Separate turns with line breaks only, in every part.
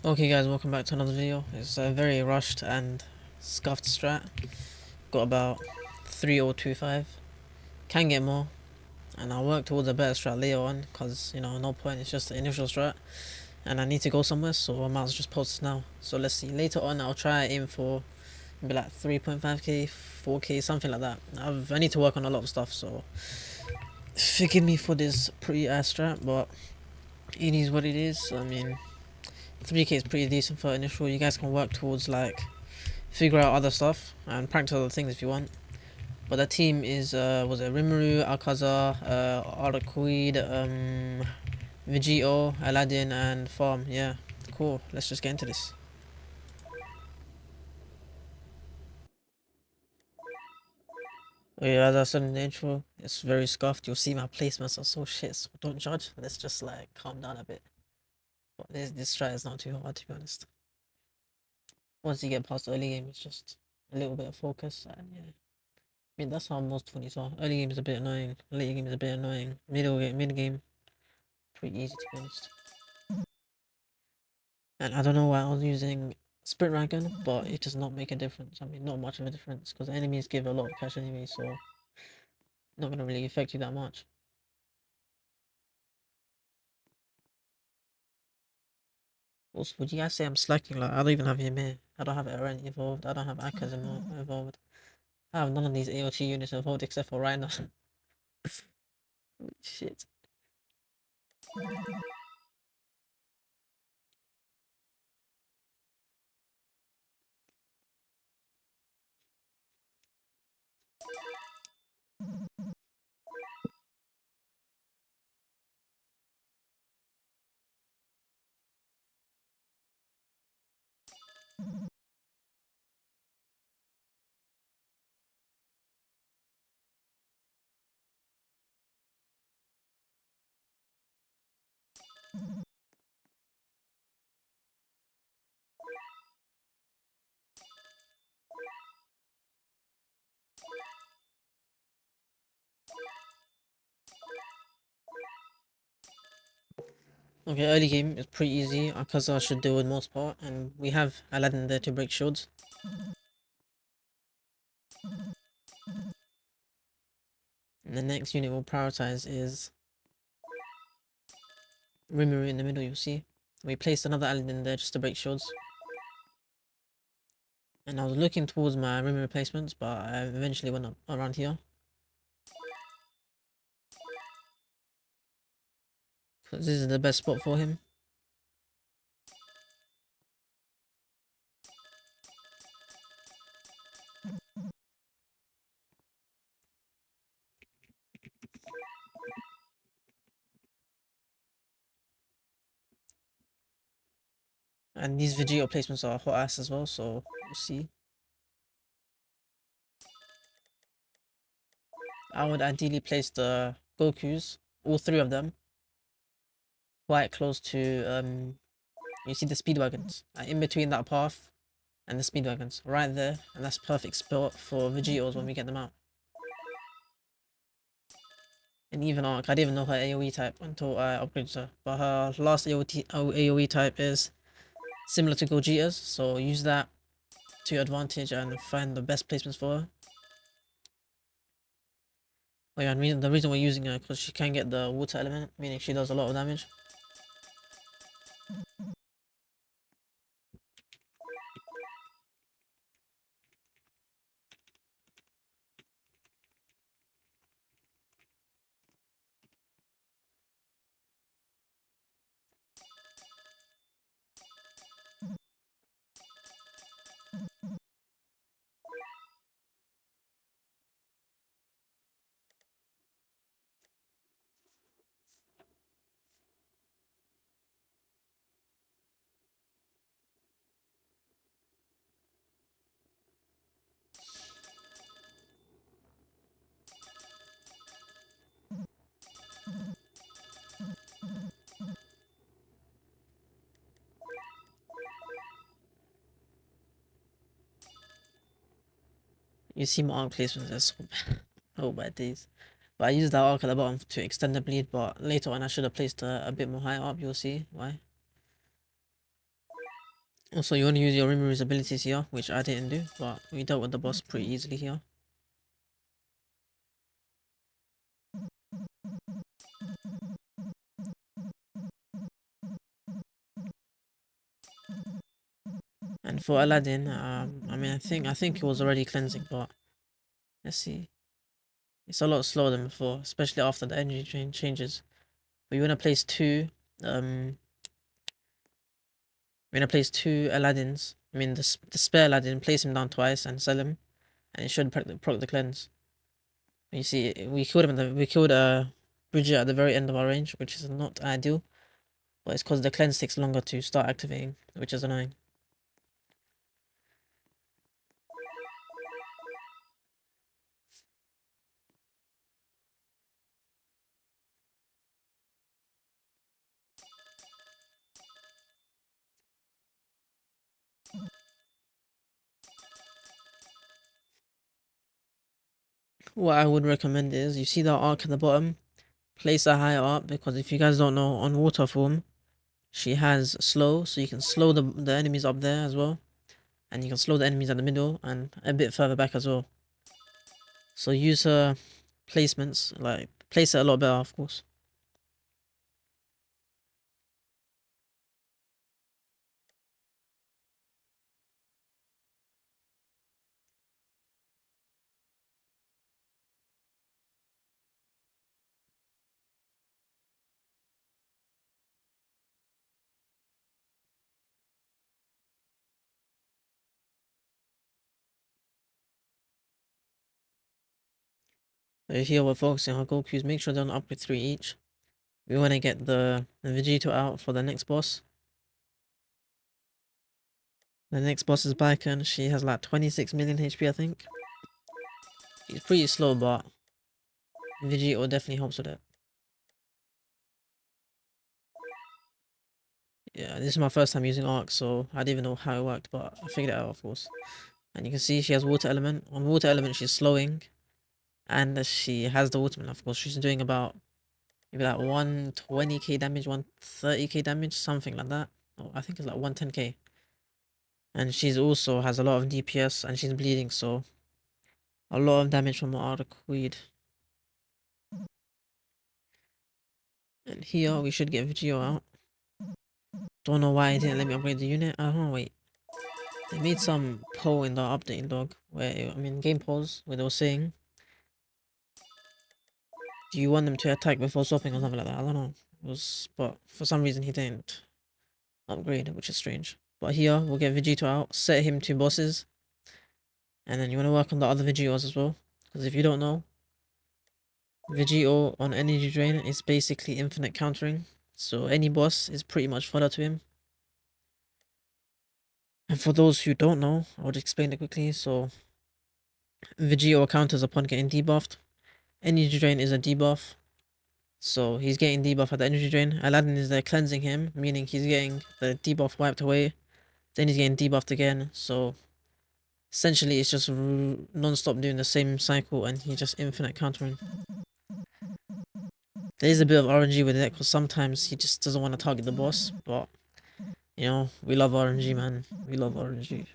Okay guys, welcome back to another video. It's a very rushed and scuffed strat. Got about 3025. Can get more. And I'll work towards a better strat later on because, no point. It's just the initial strat. And I need to go somewhere, so I might as well just post this now. So let's see. Later on, I'll try aim for maybe like 3.5k, 4k, something like that. I need to work on a lot of stuff, so forgive me for this pretty ass strat, but it is what it is. I mean, 3k is pretty decent for initial. You guys can work towards like figure out other stuff and practice other things if you want. But the team is was it Rimuru, Alcazar, Arquid, Vegito, Aladdin, and Farm. Yeah, cool. Let's just get into this. Oh, yeah, as I said in the intro, it's very scuffed. You'll see my placements are so shit, so don't judge. Let's just like calm down a bit. But this try is not too hard, to be honest. Once you get past the early game, it's just a little bit of focus, and yeah. I mean, that's how most 20s are. Early game is a bit annoying, late game is a bit annoying, mid game, pretty easy to be honest. And I don't know why I was using Sprint Dragon, but it does not make a difference. I mean, not much of a difference, because enemies give a lot of cash anyway, so not gonna really affect you that much. Also, would you guys say I'm slacking? Like, I don't even have Ymir, I don't have Eren involved, I don't have Akaz involved. I have none of these AOT units involved except for Rhino. Shit. Okay, early game is pretty easy. Akaza should do it most part, and we have Aladdin there to break shields. And the next unit we'll prioritize is Rimuru in the middle, you'll see. We placed another Aladdin there just to break shields. And I was looking towards my Rimuru replacements, but I eventually went up around here. Because this is the best spot for him. And these Vegito placements are hot ass as well, so we'll see. I would ideally place the Gokus, all three of them, quite close to, you see the Speedwagons, in between that path and the Speedwagons, right there, and that's perfect spot for Vegitos when we get them out. And even Arc, I didn't even know her AoE type until I upgraded her, but her last AoE type is similar to Gogeta's, so use that to your advantage and find the best placements for her. Oh yeah, and the reason we're using her because she can get the water element, meaning she does a lot of damage. You see my arc placements are so bad. Oh bad days. But I used that arc at the bottom to extend the bleed, but later on I should have placed her a bit more higher up, you'll see why. Also, you want to use your Rimru's abilities here, which I didn't do, but we dealt with the boss pretty easily here. And for Aladdin, I mean, I think it was already cleansing, but let's see. It's a lot slower than before, especially after the energy drain changes. But you want to place um, two Aladdins. I mean, the spare Aladdin, place him down twice and sell him, and it should proc the cleanse. You see, we killed him. We killed Bridget at the very end of our range, which is not ideal. But it's because the cleanse takes longer to start activating, which is annoying. What I would recommend is, you see that arc at the bottom, place a higher arc, because if you guys don't know, on water form, she has slow, so you can slow the enemies up there as well. And you can slow the enemies at the middle and a bit further back as well. So use her placements, like place it a lot better, of course. So here we're focusing on Gokus, make sure they're on upgrade 3 each. We want to get the Vegito out for the next boss. The next boss is Baiken, she has like 26 million HP I think. She's pretty slow, but Vegito definitely helps with it. Yeah, this is my first time using Arc, so I didn't even know how it worked, but I figured it out, of course. And you can see she has Water Element. On Water Element, she's slowing, and she has the Ultimate, of course. She's doing about maybe like 120k damage, 130k damage, something like that. Oh, I think it's like 110k. And she's also has a lot of DPS, and she's bleeding, so a lot of damage from Arquid. And here we should get Vegito out. Don't know why it didn't let me upgrade the unit. I don't know, wait. They made some poll in the updating log where, I mean, game polls, where they were saying, do you want them to attack before swapping or something like that? I don't know. It was, but for some reason he didn't upgrade, which is strange. But here, we'll get Vegito out, set him to bosses, and then you want to work on the other Vegitos as well. Because if you don't know, Vegito on energy drain is basically infinite countering. So any boss is pretty much fodder to him. And for those who don't know, I'll just explain it quickly. So Vegito counters upon getting debuffed. Energy drain is a debuff. So he's getting debuff at the energy drain. Aladdin is there cleansing him, meaning he's getting the debuff wiped away. Then he's getting debuffed again. So essentially it's just non-stop doing the same cycle, and he's just infinite countering. There is a bit of RNG with it, because sometimes he just doesn't want to target the boss, but you know, we love RNG, man. We love RNG.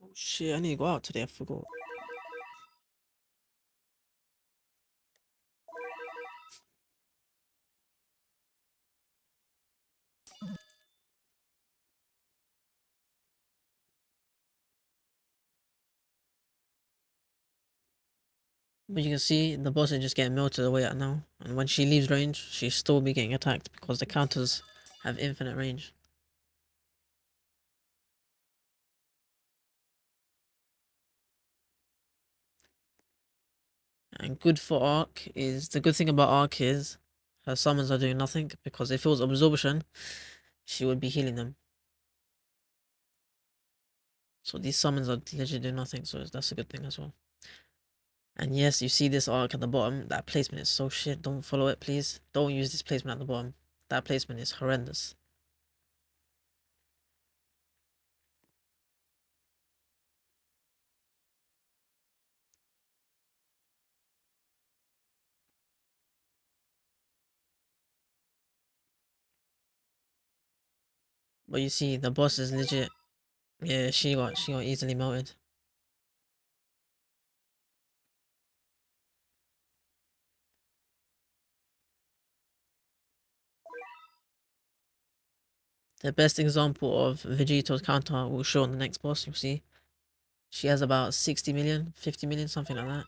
Oh shit, I need to go out today, I forgot. But you can see the boss is just getting melted away at now. And when she leaves range, she's still be getting attacked because the counters have infinite range. And good for Arc is, the good thing about Arc is her summons are doing nothing, because if it was absorption, she would be healing them. So these summons are literally doing nothing, so that's a good thing as well. And yes, you see this arc at the bottom. That placement is so shit. Don't follow it, please. Don't use this placement at the bottom. That placement is horrendous. But you see, the boss is legit. Yeah, she got easily melted. The best example of Vegito's counter will show on the next boss. You'll see. She has about 60 million, 50 million, something like that.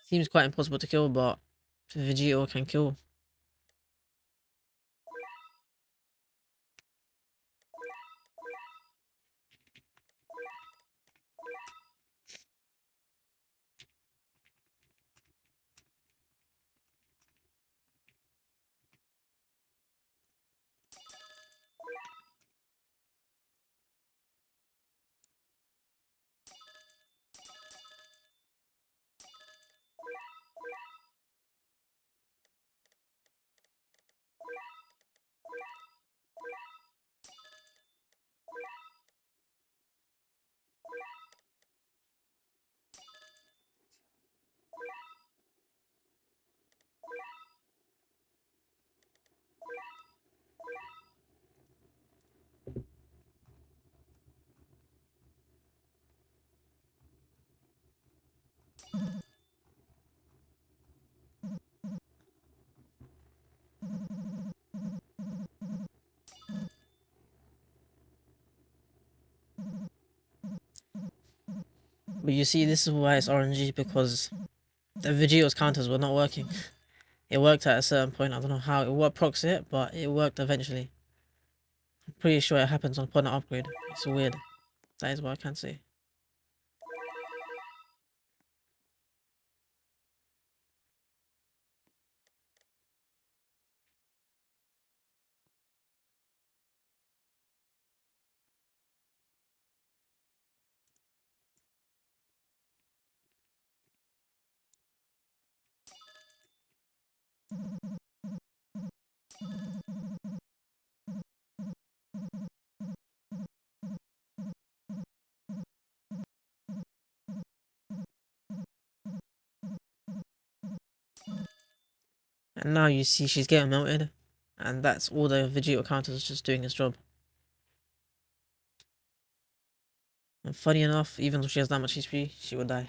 Seems quite impossible to kill, but Vegito can kill. But you see, this is why it's RNG, because the Vegito's counters were not working. It worked at a certain point. I don't know how it what procs it, but it worked eventually. I'm pretty sure it happens upon an upgrade. It's weird. That is what I can say. And now you see she's getting melted, and that's all the Vegito counters is just doing its job. And funny enough, even though she has that much HP, she would die.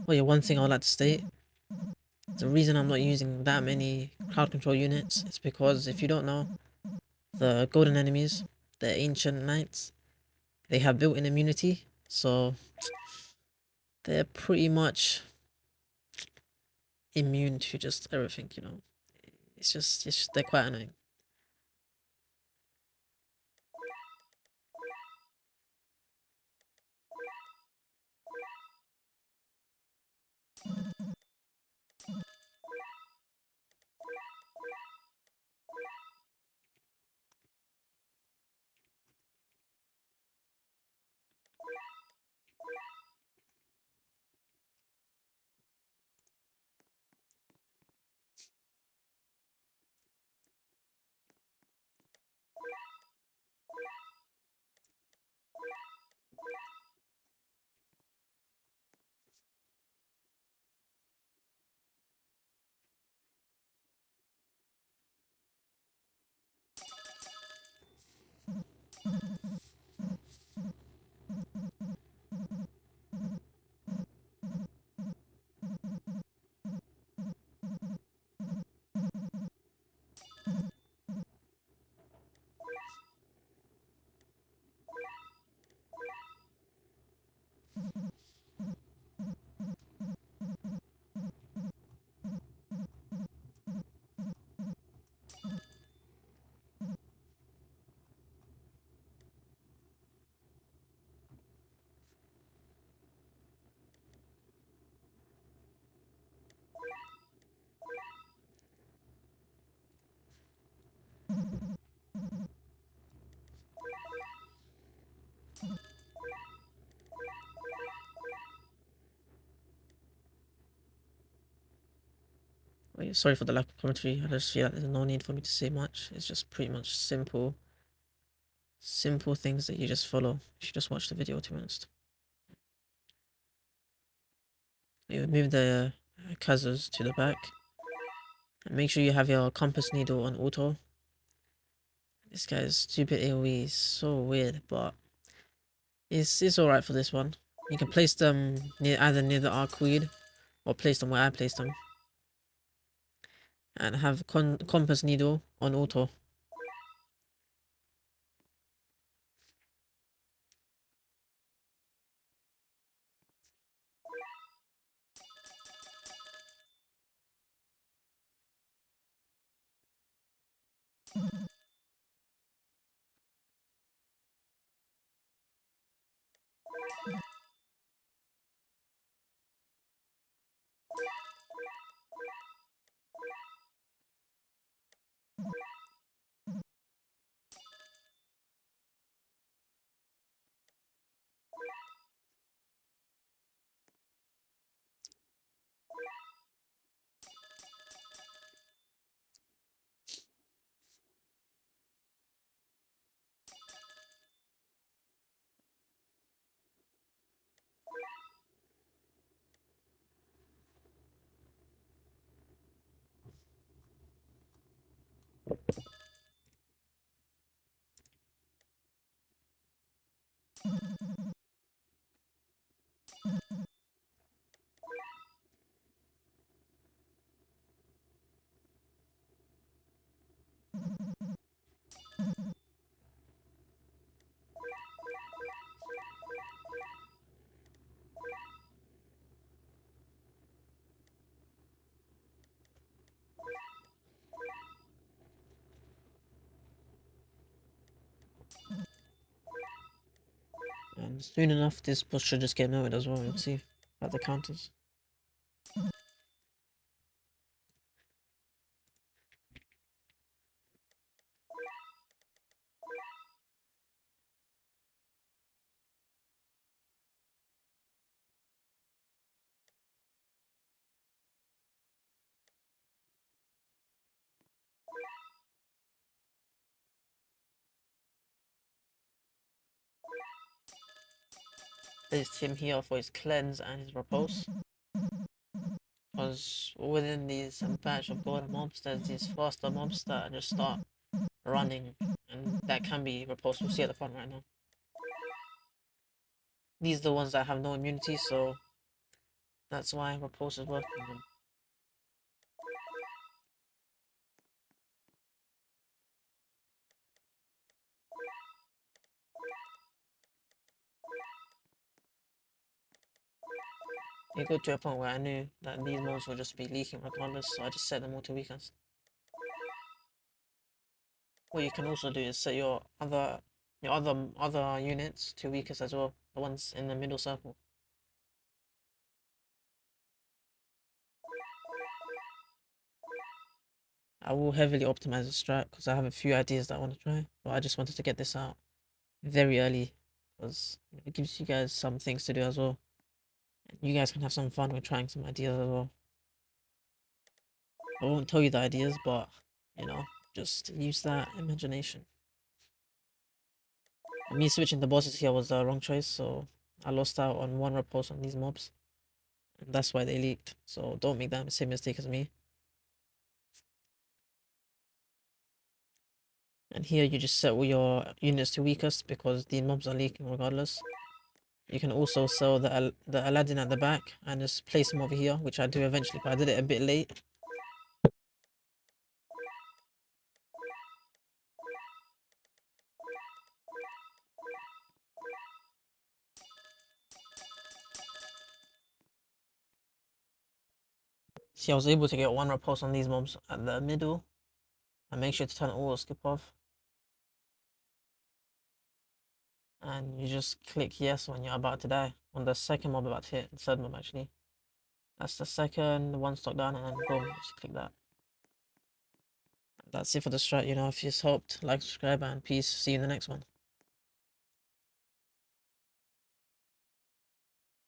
Oh yeah, one thing I would like to state, the reason I'm not using that many crowd control units is because, if you don't know, the golden enemies, the ancient knights, they have built-in immunity, so they're pretty much immune to just everything, you know. It's just they're quite annoying. Wait, sorry for the lack of commentary. I just feel like there's no need for me to say much. It's just pretty much simple things that you just follow. You should just watch the video, to be honest. You move the Kazas to the back. And make sure you have your compass needle on auto. This guy's stupid AoE is so weird, but it's alright for this one. You can place them either near the Arcweed or place them where I placed them. And have compass needle on auto. And soon enough, this boss should just get noted as well. You'll see about the counters. There's Tim here for his cleanse and his repulse. Because within these batch of golden mobs, there's these faster mobs that just start running, and that can be repulsed. We'll see at the front right now. These are the ones that have no immunity, so that's why repulse is working on them. It got to a point where I knew that these mobs would just be leaking regardless, so I just set them all to weakest. What you can also do is set your other units to weakest as well, the ones in the middle circle. I will heavily optimize the strat because I have a few ideas that I want to try, but I just wanted to get this out very early because it gives you guys some things to do as well. And you guys can have some fun with trying some ideas as well. I won't tell you the ideas, but you know, just use that imagination. Me switching the bosses here was the wrong choice, so I lost out on one repulse on these mobs. And that's why they leaked, so don't make that same mistake as me. And here you just set all your units to weakest because the mobs are leaking regardless. You can also sell the Aladdin at the back and just place him over here, which I do eventually, but I did it a bit late. See, I was able to get one repulse on these mobs at the middle. And make sure to turn auto skip off. And you just click yes when you're about to die. On the second mob about to hit, the third mob actually. That's the second one stock down and then boom, just click that. That's it for the strat, you know, if it's helped, like, subscribe and peace. See you in the next one.